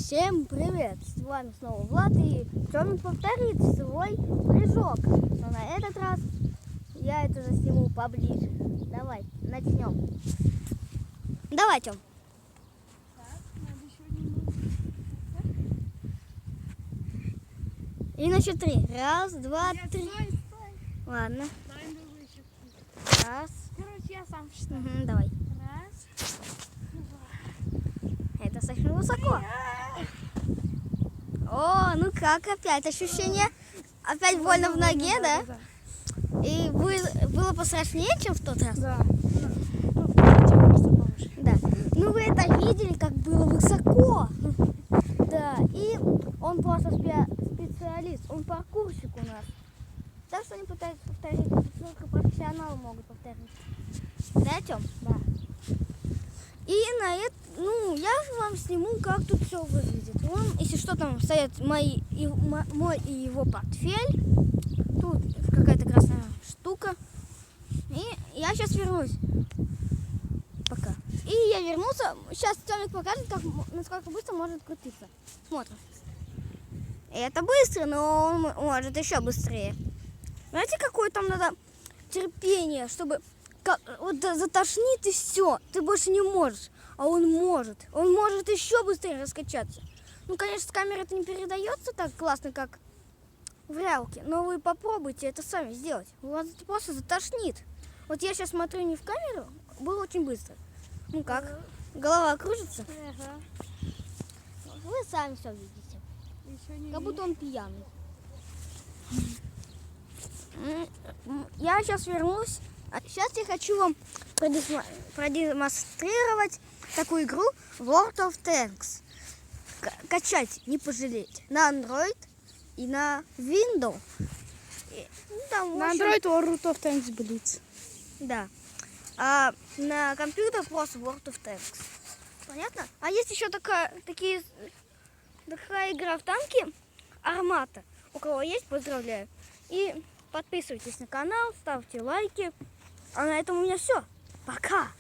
Всем привет! С вами снова Влад, и Тёмик повторит свой прыжок. Но на этот раз я это засниму поближе. Давай, начнем. Давай, Тём. И на счет 3. Раз, два, три. Стой. Ладно. Давай другой еще. Раз. Короче, я сам считаю. Угу, давай. Раз, Это слишком высоко. О, ну как опять ощущение? Опять больно в ноге, да? И было пострашнее, чем в тот раз? Да. Да. Ну вы это видели, как было высоко. Да, и он просто специалист, он паркурщик у нас. Так что они пытаются повторить, только профессионалы могут повторить. Да, Тём? Да. И на это, я вам сниму, как тут все выглядит. Вон, если что, там стоят мой и его портфель. Тут какая-то красная штука. И я сейчас вернусь. Пока. И я вернулся. Сейчас Тёмик покажет, насколько быстро может крутиться. Смотрим. Это быстро, но он может еще быстрее. Знаете, какое там надо терпение, чтобы вот затошнит и все, ты больше не можешь. А он может еще быстрее раскачаться. Ну, конечно, с камеры это не передается так классно, как в реалке, но вы попробуйте это сами сделать. У вас это просто затошнит. Вот я сейчас смотрю не в камеру, было очень быстро. Ну как? Голова кружится? Ага. Вы сами все видите. Еще не Как будто он пьяный. Я сейчас вернусь. Сейчас я хочу вам продемонстрировать такую игру World of Tanks. Качать не пожалеть. На Android и на Windows. На Android World of Tanks Blitz. Да. А на компьютер просто World of Tanks. Понятно? А есть еще такая игра в танки Армата. У кого есть, поздравляю. И подписывайтесь на канал, ставьте лайки. А на этом у меня все. Пока!